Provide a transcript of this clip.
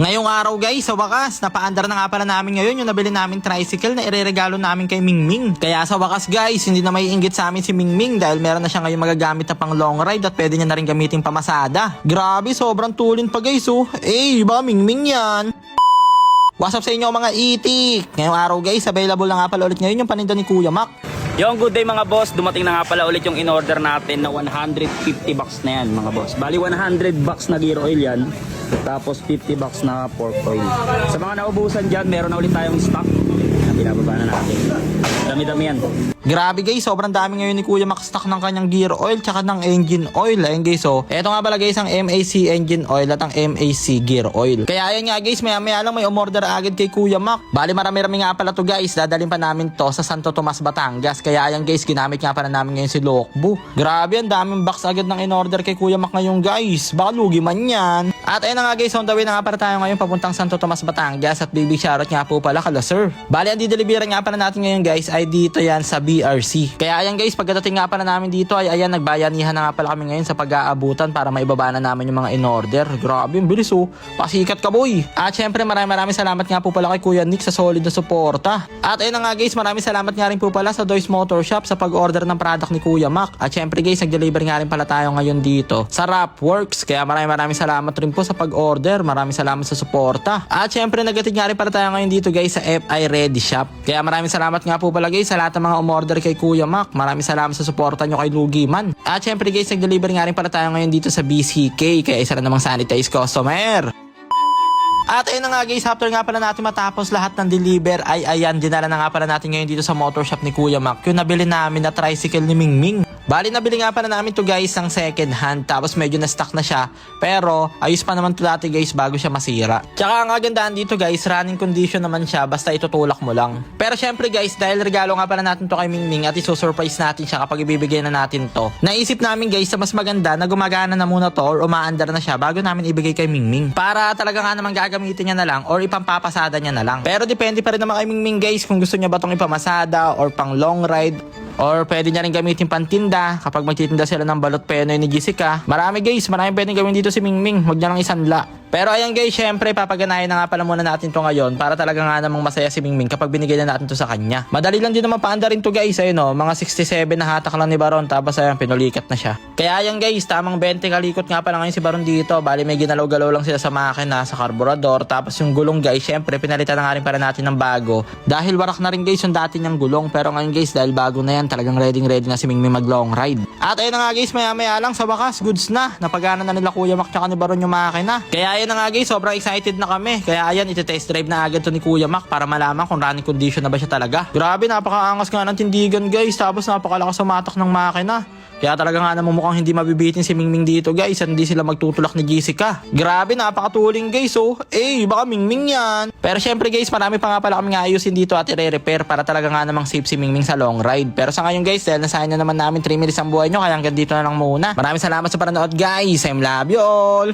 Ngayong araw guys, sa wakas, napaandar na nga pala namin ngayon yung nabili namin tricycle na ireregalo namin kay Mingming. Kaya sa wakas guys, hindi na maiinggit sa amin si Mingming dahil meron na siya ngayon magagamit na pang long ride at pwede niya na rin gamitin pamasada. Grabe, sobrang tulin pa guys oh. Baka Mingming yan. What's up sa inyo mga itik? Ngayong araw guys, available na nga pala ulit ngayon yung paninda ni Kuya Mac. Yung good day mga boss, dumating na nga pala ulit yung in-order natin na 150 bucks na yan mga boss. Bali 100 bucks na gear oil yan. Tapos 50 bucks na pork oil. Sa mga naubusan dyan, meron na ulit tayong stock. Binababa na natin. Dami-dami yan. Grabe guys, sobrang dami ngayon ni Kuya Mac stock ng kanyang gear oil tsaka ng engine oil. Ayun guys oh. Eto nga pala guys ang MAC engine oil at ang MAC gear oil. Kaya ayan nga guys, maya lang may umorder agad kay Kuya Mac. Bali marami-rami nga pala to guys. Dadalhin pa namin to sa Santo Tomas, Batangas. Kaya ayan guys, ginamit nga pala namin ngayon si Lokbu. Grabe, ang daming box agad ng in-order kay Kuya Mac ngayon guys. Baka lugi man yan. At ayun na nga guys, on the way na nga para tayo ngayon papuntang Santo Tomas, Batangas. At big shoutout nga po pala kala sir. Bali ang dideliveran nga pala natin ngayon guys ay dito yan sa BRC. Kaya ayan guys, pagdating nga pala namin dito ay ayan, nagbayanihan na nga pala kami ngayon sa pag-aabutan para maibaba na namin yung mga in-order. Grabe, ang bilis oh. Pasikat ka boy. At syempre maraming salamat nga po pala kay Kuya Nick sa solid na suporta. At ayun na nga guys, maraming salamat nga rin po pala sa Doyce Motor Shop sa pag-order ng product ni Kuya Mac. At syempre guys, nag-deliver nga rin pala tayo ngayon dito sa Rapworks. Kaya maraming salamat rin po sa pag-order. Maraming salamat sa suporta. At syempre nag-atid nga rin pala tayo ngayon dito guys sa FI Ready Shop. Kaya maraming salamat nga po pala guys sa lahat ng mga umorder kay Kuya Mac. Maraming salamat sa suporta nyo kay Lugiman. At syempre guys, nag-deliver nga rin pala tayo ngayon dito sa BCK. Kaya isa na namang sanitized customer. At ayun na nga guys, after nga pala natin matapos lahat ng deliver ay ayan, dinala na nga pala natin ngayon dito sa motor shop ni Kuya Mac yung nabili namin na tricycle ni Mingming. Bali nabili nga pala namin to guys ang second hand, tapos medyo na stock na siya, pero ayos pa naman to dati guys bago siya masira. Tsaka ang kagandahan dito guys, running condition naman siya basta itutulak mo lang. Pero syempre guys, dahil regalo nga pala natin to kay Mingming at iso-surprise natin siya kapag ibibigay na natin to, naisip namin guys na mas maganda na gumagana na muna to or umaandar na siya bago namin ibigay kay Mingming, para talaga nga naman gagamitin niya na lang or ipampapasada niya na lang. Pero depende pa rin naman kay Mingming guys kung gusto niya ba tong ipamasada or pang long ride, or pwede niya rin gamitin pantinda kapag magtitinda sila ng balot penoy ni Jessica. Marami guys, maraming pwedeng gawin dito si Mingming. Huwag niya lang isanla. Pero ayan guys, syempre papaganahin na nga pala muna natin to ngayon para talaga nga namang masaya si Mingming kapag binigay na natin to sa kanya. Madali lang din naman paanda rin to guys. Ayun o, mga 67 na hatak lang ni Baron, tapos ayan, pinulikat na siya. Kaya ayan guys, tamang 20 kalikot nga pala ngayon si Baron dito. Bali may ginalaw-galaw lang sila sa makina, sa karburador. Tapos yung gulong guys, syempre pinalitan na nga rin pala natin ng bago. Dahil warak na rin guys yung dati niyang gulong. Pero ngayon guys, dahil bago na yan, talagang ready na si Mingming mag long ride. At ayun na nga guys, maya lang sa wakas, goods na. Napagana na nila Kuya Mac tsaka ni Baron yung makina. Kaya ayun na nga guys, sobrang excited na kami. Kaya ayan, iti-test drive na agad to ni Kuya Mac para malaman kung running condition na ba siya talaga. Grabe, napakaangas nga ng tindigan guys. Tapos napakalakas sa matak ng makina. Kaya talaga nga namang mukhang hindi mabibitin si Mingming dito guys. Hindi sila magtutulak ni Jessica. Grabe, napakatuling guys oh. Baka Mingming yan. Pero syempre guys, marami pa nga pala kami ayusin dito at i-repair para talaga nga namang safe si Mingming sa long ride. Pero sa ngayon guys, dahil nasayang na naman namin 3 minutes ang buhay nyo, kaya hanggang dito na lang muna. Maraming salamat sa panonood guys. I love you all.